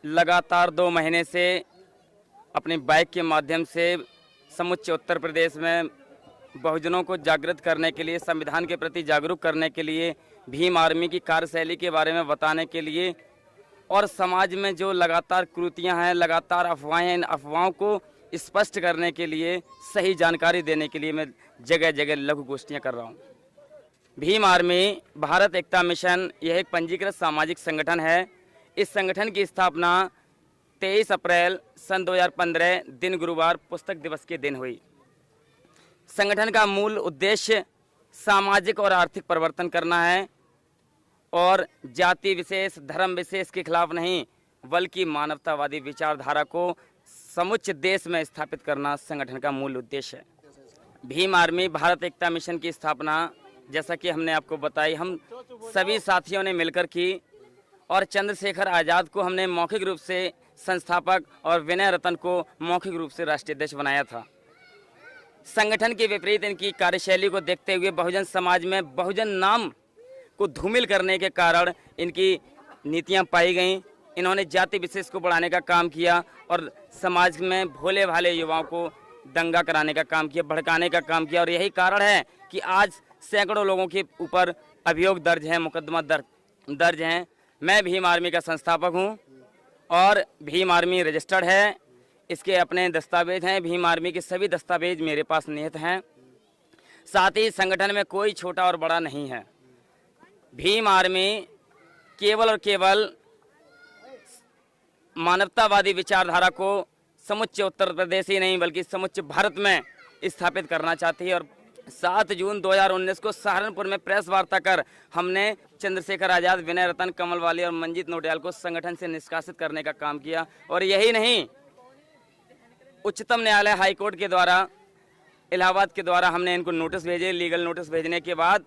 लगातार 2 महीने से अपनी बाइक के माध्यम से समुच्च उत्तर प्रदेश में बहुजनों को जागृत करने के लिए, संविधान के प्रति जागरूक करने के लिए, भीम आर्मी की कार्यशैली के बारे में बताने के लिए और समाज में जो लगातार कुरीतियां हैं, लगातार अफवाहें हैं, इन अफवाहों को स्पष्ट करने के लिए, सही जानकारी देने के लिए मैं जगह जगह लघु गोष्ठियाँ कर रहा हूँ। भीम आर्मी भारत एकता मिशन यह एक पंजीकृत सामाजिक संगठन है। इस संगठन की स्थापना 23 अप्रैल सन 2015 दिन गुरुवार पुस्तक दिवस के दिन हुई। संगठन का मूल उद्देश्य सामाजिक और आर्थिक परिवर्तन करना है और जाति विशेष, धर्म विशेष के खिलाफ नहीं, बल्कि मानवतावादी विचारधारा को समुच्च देश में स्थापित करना संगठन का मूल उद्देश्य है। भीम आर्मी भारत एकता मिशन की स्थापना, जैसा कि हमने आपको बताई, हम सभी साथियों ने मिलकर की और चंद्रशेखर आज़ाद को हमने मौखिक रूप से संस्थापक और विनय रतन को मौखिक रूप से राष्ट्रीय अध्यक्ष बनाया था। संगठन के विपरीत इनकी कार्यशैली को देखते हुए बहुजन समाज में बहुजन नाम को धूमिल करने के कारण इनकी नीतियां पाई गईं। इन्होंने जाति विशेष को बढ़ाने का काम किया और समाज में भोले भाले युवाओं को दंगा कराने का काम किया, भड़काने का काम किया। और यही कारण है कि आज सैकड़ों लोगों के ऊपर अभियोग दर्ज हैं, मुकदमा दर्ज हैं। मैं भीम आर्मी का संस्थापक हूं और भीम आर्मी रजिस्टर्ड है। इसके अपने दस्तावेज हैं। भीम आर्मी के सभी दस्तावेज मेरे पास निहित हैं। साथ ही संगठन में कोई छोटा और बड़ा नहीं है। भीम आर्मी केवल और केवल मानवतावादी विचारधारा को समुच्च उत्तर प्रदेश ही नहीं बल्कि समुच्च भारत में स्थापित करना चाहती है। और 7 जून 2019 को सहारनपुर में प्रेस वार्ता कर हमने चंद्रशेखर आज़ाद, विनय रतन, कमल वाली और मंजीत नोटियाल को संगठन से निष्कासित करने का काम किया। और यही नहीं, उच्चतम न्यायालय हाई कोर्ट के द्वारा, इलाहाबाद के द्वारा हमने इनको नोटिस भेजे। लीगल नोटिस भेजने के बाद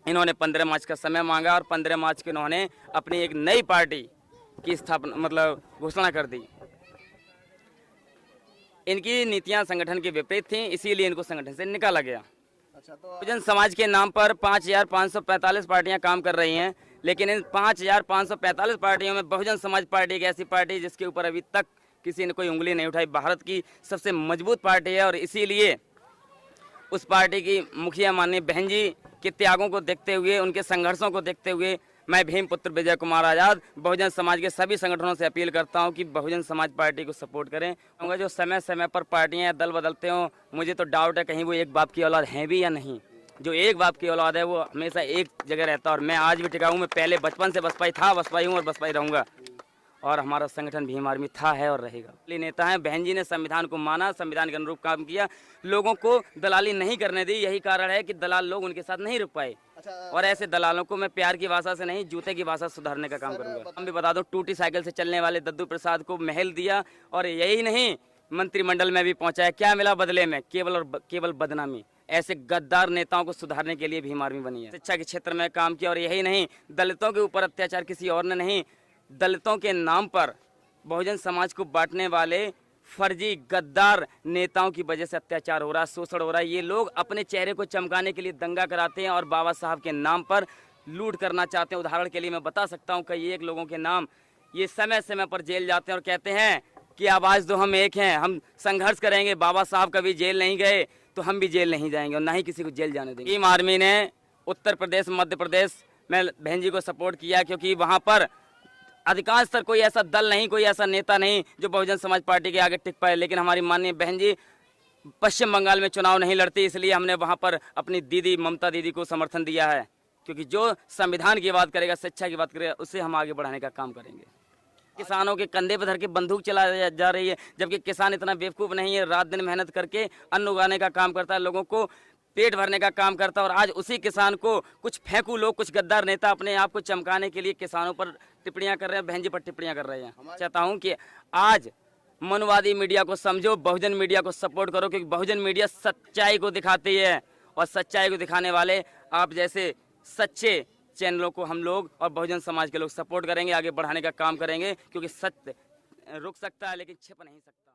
इन्होंने 15 मार्च का समय मांगा और 15 मार्च को इन्होंने अपनी एक नई पार्टी की स्थापना घोषणा कर दी। इनकी नीतियां संगठन के विपरीत थीं, इसीलिए इनको संगठन से निकाला गया। अच्छा, तो बहुजन समाज के नाम पर 5545 पार्टियां काम कर रही हैं, लेकिन इन 5545 पार्टियों में बहुजन समाज पार्टी एक ऐसी पार्टी जिसके ऊपर अभी तक किसी ने कोई उंगली नहीं उठाई। भारत की सबसे मजबूत पार्टी है और इसीलिए उस पार्टी की मुखिया माननीय बहन जी के त्यागों को देखते हुए, उनके संघर्षों को देखते हुए मैं भीम पुत्र विजय कुमार आज़ाद बहुजन समाज के सभी संगठनों से अपील करता हूं कि बहुजन समाज पार्टी को सपोर्ट करें। क्योंकि जो समय समय पर पार्टियां दल बदलते हों, मुझे तो डाउट है कहीं वो एक बाप की औलाद हैं भी या नहीं। जो एक बाप की औलाद है वो हमेशा एक जगह रहता है और मैं आज भी टिका हूँ। मैं पहले बचपन से बसपाई था, बसपाई हूँ और बसपाई रहूँगा और हमारा संगठन भीम आर्मी था, है और रहेगा। नेता हैं, बहन जी ने संविधान को माना, संविधान के अनुरूप काम किया, लोगों को दलाली नहीं करने दी। यही कारण है कि दलाल लोग उनके साथ नहीं रुक पाए। और ऐसे दलालों को मैं प्यार की भाषा से नहीं, जूते की भाषा सुधारने का काम करूंगा। हम भी बता दो, टूटी साइकिल से चलने वाले दद्दू प्रसाद को महल दिया और यही नहीं, मंत्रिमंडल में भी पहुंचाया। क्या मिला बदले में? केवल बदनामी। ऐसे गद्दार नेताओं को सुधारने के लिए भीम आर्मी बनी है। शिक्षा के क्षेत्र में काम किया और यही नहीं, दलितों के ऊपर अत्याचार किसी और ने नहीं, दलितों के नाम पर बहुजन समाज को बांटने वाले फर्जी गद्दार नेताओं की वजह से अत्याचार हो रहा है, शोषण हो रहा है। ये लोग अपने चेहरे को चमकाने के लिए दंगा कराते हैं और बाबा साहब के नाम पर लूट करना चाहते हैं। उदाहरण के लिए मैं बता सकता हूं कई एक लोगों के नाम, ये समय समय पर जेल जाते हैं और कहते हैं कि आवाज़ दो, हम एक हैं, हम संघर्ष करेंगे। बाबा साहब कभी जेल नहीं गए तो हम भी जेल नहीं जाएंगे और ना ही किसी को जेल जाने देंगे। भीम आर्मी ने उत्तर प्रदेश, मध्य प्रदेश में बहन जी को सपोर्ट किया क्योंकि वहाँ पर अधिकांशतर कोई ऐसा दल नहीं, कोई ऐसा नेता नहीं जो बहुजन समाज पार्टी के आगे टिक पाए। लेकिन हमारी माननीय बहन जी पश्चिम बंगाल में चुनाव नहीं लड़ती, इसलिए हमने वहां पर अपनी दीदी ममता दीदी को समर्थन दिया है। क्योंकि जो संविधान की बात करेगा, शिक्षा की बात करेगा, उससे हम आगे बढ़ाने का काम करेंगे। किसानों के कंधे पर धर के बंदूक चला जा रही है, जबकि किसान इतना बेवकूफ़ नहीं है। रात दिन मेहनत करके अन्न उगाने का काम करता है, लोगों को पेट भरने का काम करता है। और आज उसी किसान को कुछ फेंकू लोग, कुछ गद्दार नेता अपने आप को चमकाने के लिए किसानों पर टिप्पणियां कर रहे हैं, बहन जी पर टिप्पणियां कर रहे हैं। चाहता हूं कि आज मनवादी मीडिया को समझो, बहुजन मीडिया को सपोर्ट करो, क्योंकि बहुजन मीडिया सच्चाई को दिखाती है और सच्चाई को दिखाने वाले आप जैसे सच्चे चैनलों को हम लोग और बहुजन समाज के लोग सपोर्ट करेंगे, आगे बढ़ाने का काम करेंगे। क्योंकि सत्य रुक सकता है लेकिन छिप नहीं सकता।